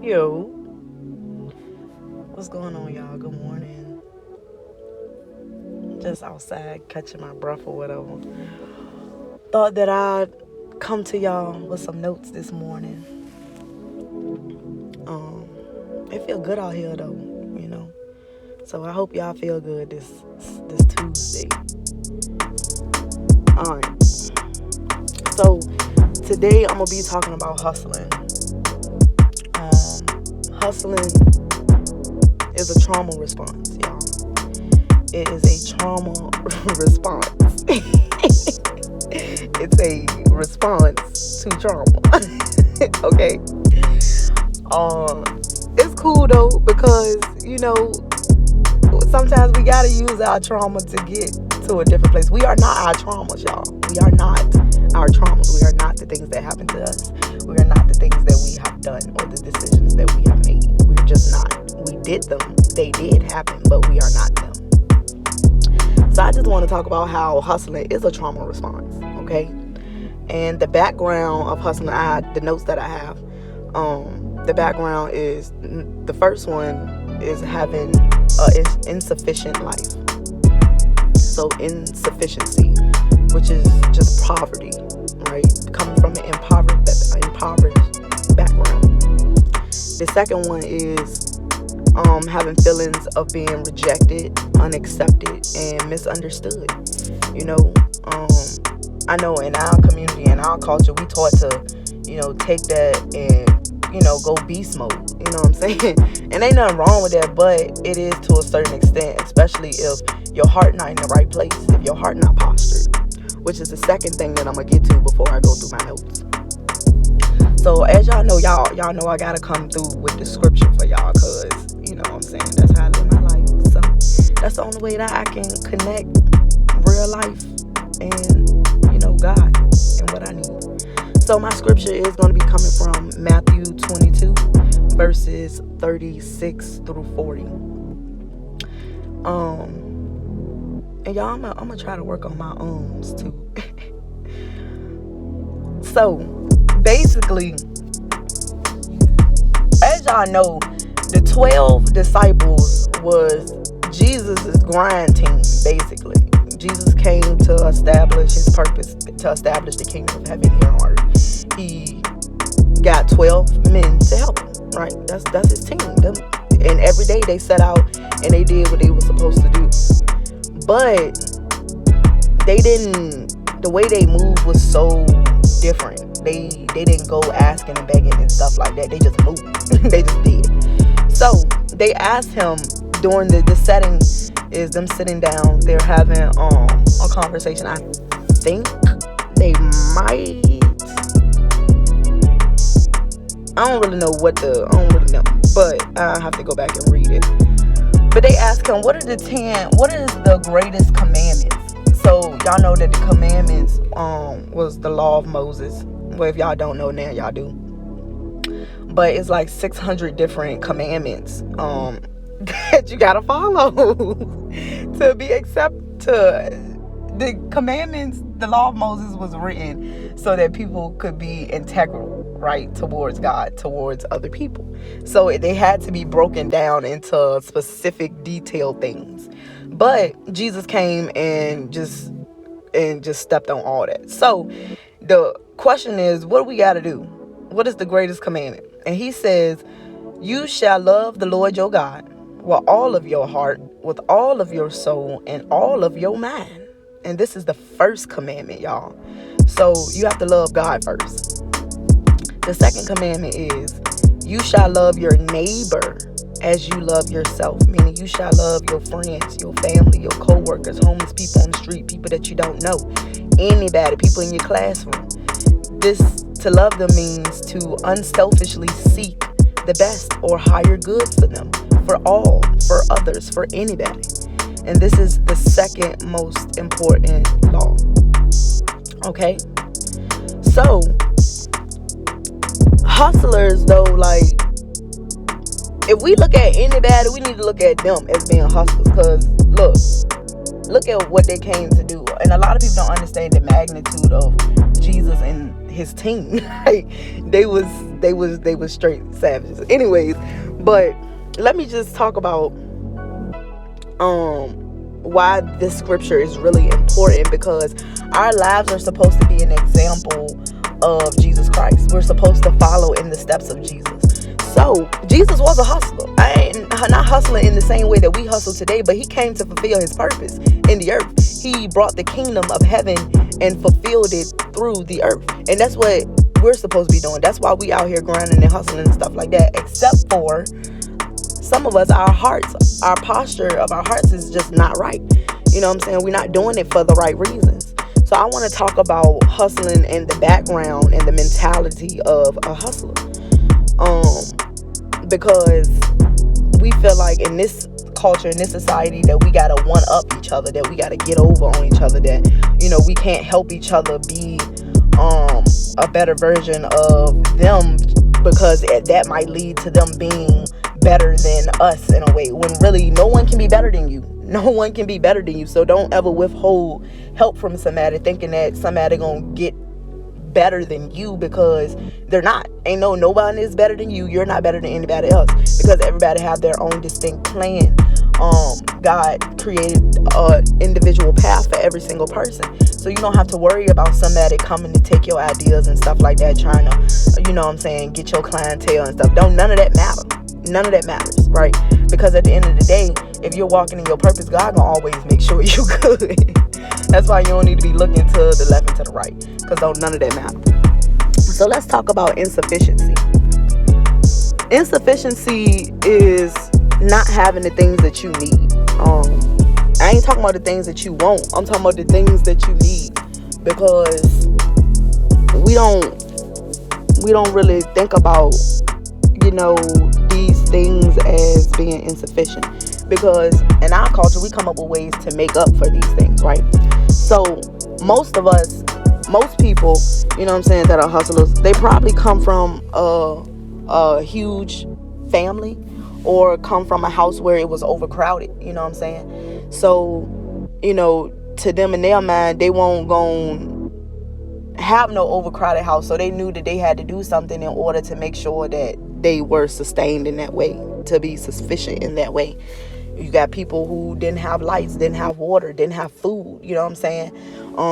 Yo, what's going on, y'all? Good morning. Just outside catching my breath or whatever. Thought that I'd come to y'all with some notes this morning. It feel good out here though, you know. So I hope y'all feel good this Tuesday. All right. So today I'm gonna be talking about hustling. Hustling is a trauma response, y'all. It is a trauma response. It's a response to trauma. Okay. It's cool though because sometimes we gotta use our trauma to get to a different place. We are not our traumas, y'all. We are not our traumas. We are not the things that happen to us. We are not the things that we have done or the decisions that we have made. We're just not. We did them. They did happen, but we are not them. So I just want to talk about how hustling is a trauma response, okay? And the background of hustling, the notes that I have, the background is, the first one is having an insufficient life. So insufficiency, which is just poverty, right? Coming from an impoverished background. The second one is having feelings of being rejected, unaccepted, and misunderstood. I know in our community, in our culture, we taught to, take that and, go beast mode. You know what I'm saying? And ain't nothing wrong with that, but it is to a certain extent, especially if your heart not in the right place, if your heart not postured, which is the second thing that I'm gonna get to before I go through my notes. So as y'all know I gotta come through with the scripture for y'all, cause you know what I'm saying, that's how I live my life. So that's the only way that I can connect real life and God and what I need. So my scripture is going to be coming from Matthew 22 verses 36 through 40. And y'all, I'm gonna try to work on my ums too. So basically, as y'all know, the 12 disciples was Jesus' grind team, basically. Jesus came to establish his purpose, to establish the kingdom of heaven here on earth. He got 12 men to help him, right? That's his team. And every day they set out and they did what they were supposed to do. But the way they moved was so different. They didn't go asking and begging and stuff like that. They just moved. They just did. So they asked him during the setting is them sitting down. They're having a conversation. I think they might. I don't really know, but I have to go back and read it. But they asked him, what is the greatest commandments? So y'all know that the commandments was the law of Moses. Well, if y'all don't know now, y'all do. But it's like 600 different commandments that you gotta follow to be accepted. The commandments, the law of Moses was written so that people could be integral, right, towards God, towards other people. So they had to be broken down into specific detailed things. But Jesus came and just stepped on all that. So the question is, what do we got to do? What is the greatest commandment? And he says, you shall love the Lord your God with all of your heart, with all of your soul, and all of your mind. And this is the first commandment, y'all. So you have to love God first. The second commandment is, you shall love your neighbor as you love yourself. Meaning you shall love your friends, your family, your co-workers, homeless people on the street, people that you don't know, anybody, people in your classroom. To love them means to unselfishly seek the best or higher good for them, for all, for others, for anybody. And this is the second most important law. Okay? So, hustlers though, like, if we look at anybody, we need to look at them as being hustlers. Because look at what they came to do. And a lot of people don't understand the magnitude of Jesus and his team. Like, they was straight savages. Anyways, but let me just talk about why this scripture is really important, because our lives are supposed to be an example of Jesus Christ. We're supposed to follow in the steps of Jesus. So Jesus was a hustler. I ain't not hustling in the same way that we hustle today, but he came to fulfill his purpose in the earth. He brought the kingdom of heaven and fulfilled it through the earth. And that's what we're supposed to be doing. That's why we out here grinding and hustling and stuff like that. Except for some of us, our posture of our hearts is just not right. You know what I'm saying? We're not doing it for the right reasons. So I want to talk about hustling and the background and the mentality of a hustler. Because we feel like in this culture, in this society, that we got to one up each other, that we got to get over on each other, that, we can't help each other be a better version of them, because that might lead to them being better than us in a way, when really no one can be better than you. No one can be better than you. So don't ever withhold help from somebody thinking that somebody gonna get better than you, because they're not. Ain't nobody is better than you. You're not better than anybody else, because everybody have their own distinct plan. God created an individual path for every single person, so you don't have to worry about somebody coming to take your ideas and stuff like that, trying to, get your clientele and stuff. None of that matter. None of that matters, right? Because at the end of the day, if you're walking in your purpose, God gonna always make sure you're good. That's why you don't need to be looking to the left and to the right, because none of that matters. So let's talk about insufficiency. Insufficiency is not having the things that you need. I ain't talking about the things that you want. I'm talking about the things that you need, because we don't really think about these things as being insufficient, because in our culture we come up with ways to make up for these things, right? So most people, that are hustlers, they probably come from a huge family, or come from a house where it was overcrowded. So to them, in their mind, they won't go have no overcrowded house, so they knew that they had to do something in order to make sure that they were sustained in that way, to be sufficient in that way. You got people who didn't have lights, didn't have water, didn't have food,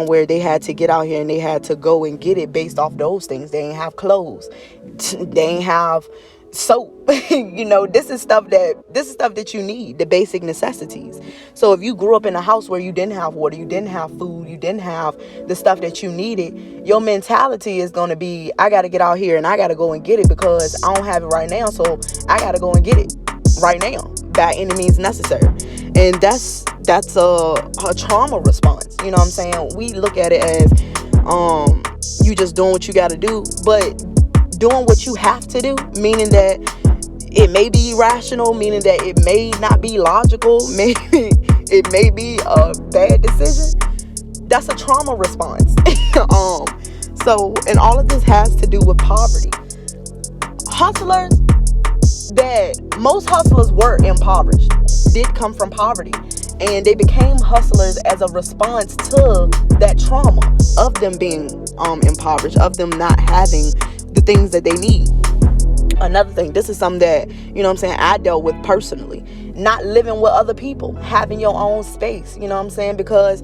where they had to get out here and they had to go and get it based off those things. They ain't have clothes, they ain't have soap. This is stuff that you need, the basic necessities. So if you grew up in a house where you didn't have water, you didn't have food, you didn't have the stuff that you needed, your mentality is going to be, I got to get out here and I got to go and get it, because I don't have it right now, so I got to go and get it right now by any means necessary. And that's a trauma response. We look at it as you just doing what you got to do, but doing what you have to do, meaning that it may be irrational, meaning that it may not be logical, maybe it may be a bad decision, that's a trauma response. So, and all of this has to do with poverty. Most hustlers were impoverished, did come from poverty, and they became hustlers as a response to that trauma of them being impoverished, of them not having the things that they need. Another thing, this is something that, I dealt with personally. Not living with other people, having your own space, because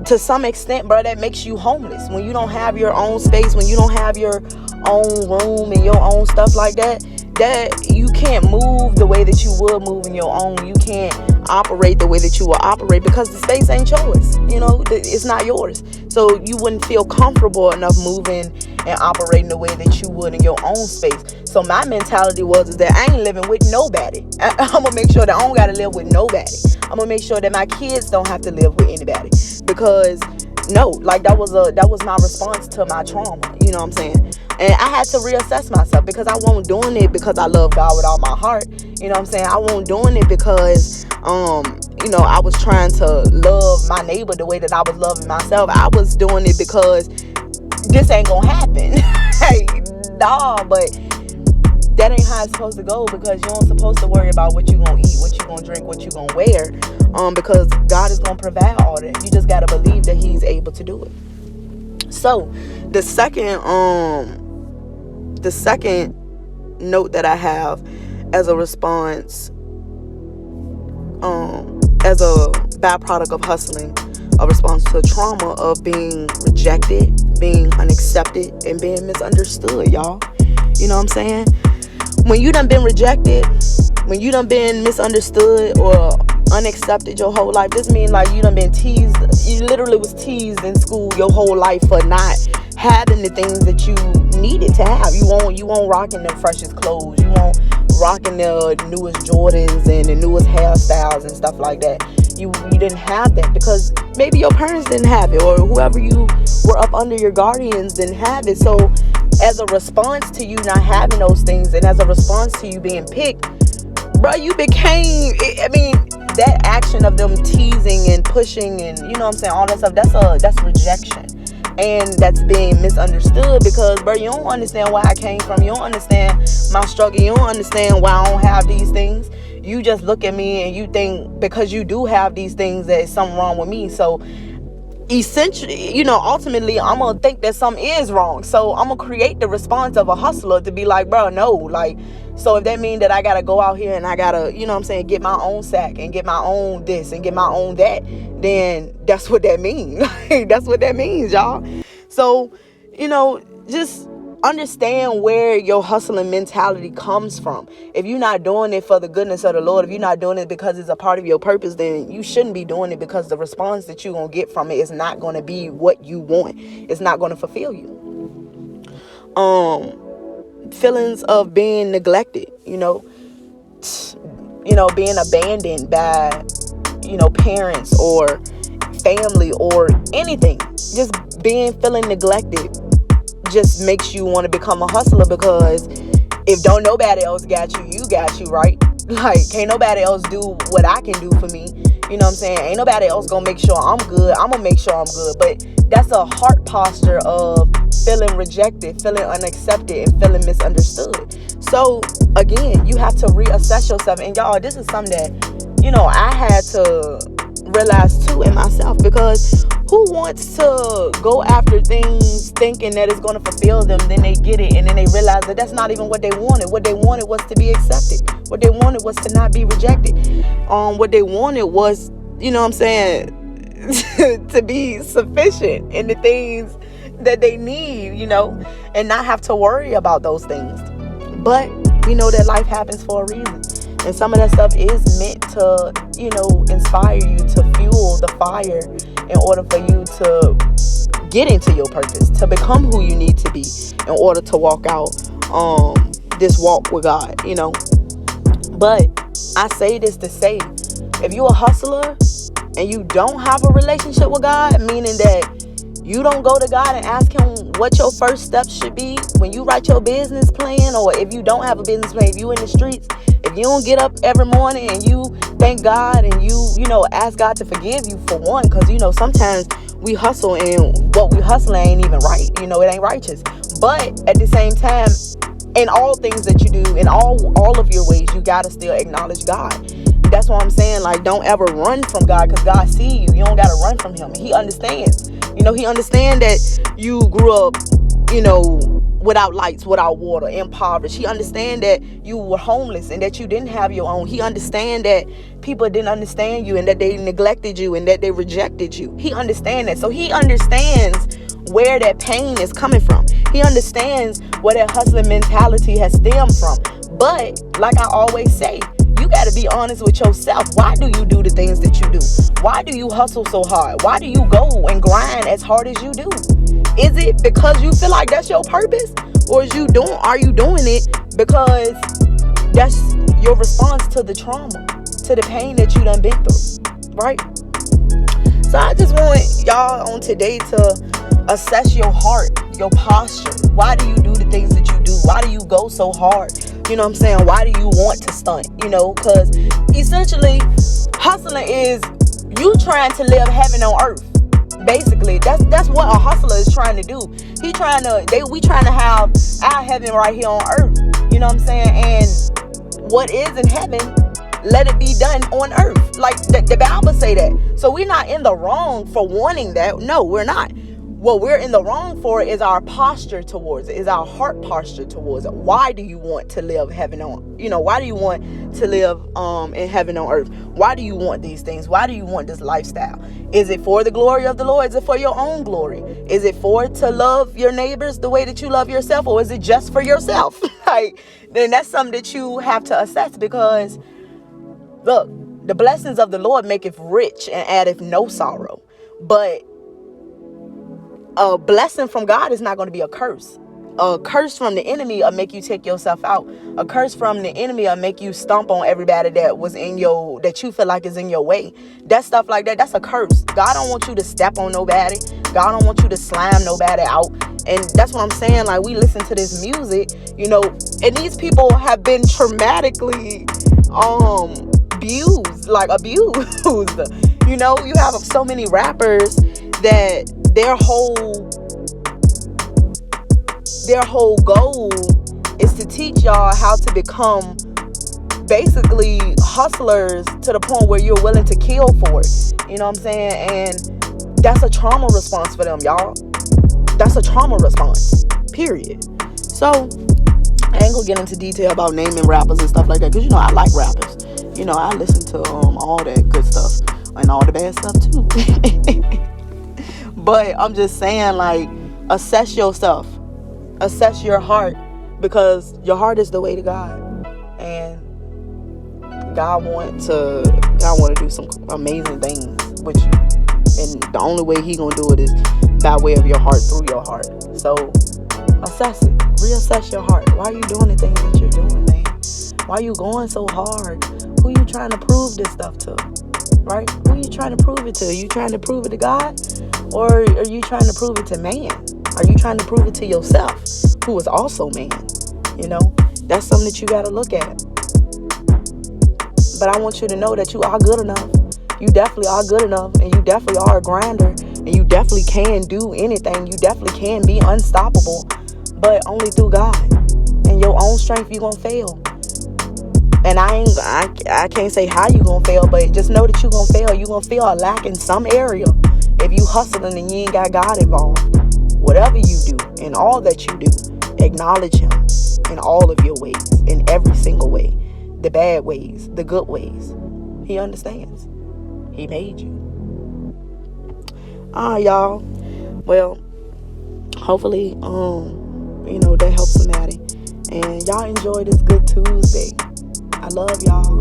to some extent, bro, that makes you homeless. When you don't have your own space, when you don't have your own room and your own stuff like that you can't move the way that you would move in your own. You can't operate the way that you will operate, because the space ain't yours. It's not yours. So you wouldn't feel comfortable enough moving and operating the way that you would in your own space. So my mentality was that I ain't living with nobody. I'm gonna make sure that I don't gotta live with nobody. I'm gonna make sure that my kids don't have to live with anybody, because that was my response to my trauma. And I had to reassess myself, because I wasn't doing it because I love God with all my heart. I wasn't doing it because I was trying to love my neighbor the way that I was loving myself. I was doing it because this ain't gonna happen. Hey, nah, but that ain't how it's supposed to go, because you ain't supposed to worry about what you gonna eat, what you gonna drink, what you gonna wear, because God is gonna provide all that. You just gotta believe that He's able to do it. So the second note that I have as a response, as a byproduct of hustling, a response to trauma of being rejected, being unaccepted, and being misunderstood, y'all. You know what I'm saying? When you done been rejected, when you done been misunderstood or unaccepted your whole life, this means like you done been teased. You literally was teased in school your whole life for not having the things that you needed to have. You won't rocking the freshest clothes. You won't rocking the newest Jordans and the newest hairstyles and stuff like that. You didn't have that because maybe your parents didn't have it, or whoever you were up under, your guardians, didn't have it. So as a response to you not having those things, and as a response to you being picked, bro, you became, I mean, that action of them teasing and pushing and, you know what I'm saying, all that stuff, that's rejection. And that's being misunderstood because, bro, you don't understand where I came from. You don't understand my struggle. You don't understand why I don't have these things. You just look at me and you think because you do have these things that something wrong with me. So essentially, ultimately, I'm going to think that something is wrong. So I'm going to create the response of a hustler to be like, bro, no. Like, so if that means that I got to go out here and I got to, you know what I'm saying, get my own sack and get my own this and get my own that, then that's what that means. That's what that means, y'all. So, just understand where your hustling mentality comes from. If you're not doing it for the goodness of the Lord, if you're not doing it because it's a part of your purpose, then you shouldn't be doing it because the response that you're going to get from it is not going to be what you want. It's not going to fulfill you. Feelings of being neglected, being abandoned by, parents or family or anything. Just feeling neglected just makes you want to become a hustler, because if don't nobody else got you, you got you, right? Like, can't nobody else do what I can do for me. You know what I'm saying? Ain't nobody else gonna make sure I'm good. I'm gonna make sure I'm good. But that's a heart posture of feeling rejected, feeling unaccepted, and feeling misunderstood. So again, you have to reassess yourself. And y'all, this is something that, I had to realize too in myself, because who wants to go after things thinking that it's going to fulfill them, then they get it, and then they realize that that's not even what they wanted. What they wanted was to be accepted. What they wanted was to not be rejected. What they wanted was, to be sufficient in the things that they need, and not have to worry about those things. But we know that life happens for a reason. And some of that stuff is meant to, inspire you, to fuel the fire in order for you to get into your purpose, to become who you need to be in order to walk out this walk with God, But I say this to say, if you're a hustler and you don't have a relationship with God, meaning that you don't go to God and ask him what your first steps should be when you write your business plan, or if you don't have a business plan, if you in the streets, if you don't get up every morning and you thank God and you ask God to forgive you for one, because sometimes we hustle and what we hustle ain't even right, it ain't righteous. But at the same time, in all things that you do, in all of your ways, you gotta still acknowledge God. That's why I'm saying, like, don't ever run from God, because God see you. You don't gotta run from him. He understands. He understands that you grew up, without lights, without water, impoverished. He understands that you were homeless and that you didn't have your own. He understands that people didn't understand you and that they neglected you and that they rejected you. He understands that. So he understands where that pain is coming from. He understands where that hustling mentality has stemmed from. But like I always say, you got to be honest with yourself. Why do you do the things that you do? Why do you hustle so hard? Why do you go and grind as hard as you do? Is it because you feel like that's your purpose? Or are you doing it because that's your response to the trauma, to the pain that you done been through, right? So I just want y'all on today to assess your heart, your posture. Why do you do the things that you do? Why do you go so hard? You know what I'm saying? Why do you want to stunt? Because essentially hustling is you trying to live heaven on earth. Basically, that's what a hustler is trying to do. We trying to have our heaven right here on earth. You know what I'm saying? And what is in heaven, let it be done on earth. Like the Bible say that. So we're not in the wrong for wanting that. No, we're not. What we're in the wrong for is our posture towards it, is our heart posture towards it. Why do you want to live heaven on, why do you want to live in heaven on earth? Why do you want these things? Why do you want this lifestyle? Is it for the glory of the Lord? Is it for your own glory? Is it for to love your neighbors the way that you love yourself? Or is it just for yourself? Then that's something that you have to assess, because look, the blessings of the Lord maketh rich and addeth no sorrow. But a blessing from God is not going to be a curse. A curse from the enemy will make you take yourself out. A curse from the enemy will make you stomp on everybody that you feel like is in your way. That stuff like that, that's a curse. God don't want you to step on nobody. God don't want you to slam nobody out. And that's what I'm saying. Like, we listen to this music, and these people have been traumatically abused. You have so many rappers that their whole goal is to teach y'all how to become basically hustlers to the point where you're willing to kill for it. You know what I'm saying? And that's a trauma response for them, y'all. That's a trauma response, period. So I ain't gonna get into detail about naming rappers and stuff like that, because I like rappers. I listen to all that good stuff and all the bad stuff too. But I'm just saying, like, assess yourself, assess your heart, because your heart is the way to God, and God want to do some amazing things with you, and the only way He gonna do it is by way of your heart, through your heart. So assess it, reassess your heart. Why are you doing the things that you're doing, man? Why are you going so hard? Who you trying to prove this stuff to? Right? Who are you trying to prove it to? Are you trying to prove it to God? Or are you trying to prove it to man? Are you trying to prove it to yourself, who is also man? That's something that you got to look at. But I want you to know that you are good enough. You definitely are good enough. And you definitely are a grinder. And you definitely can do anything. You definitely can be unstoppable. But only through God. In your own strength, you're going to fail. And I can't say how you gonna fail, but just know that you gonna fail. You gonna feel a lack in some area if you hustling and you ain't got God involved. Whatever you do, in all that you do, acknowledge Him in all of your ways, in every single way, the bad ways, the good ways. He understands. He made you. Y'all. Well, hopefully, that helps somebody. And y'all enjoy this good Tuesday. I love y'all.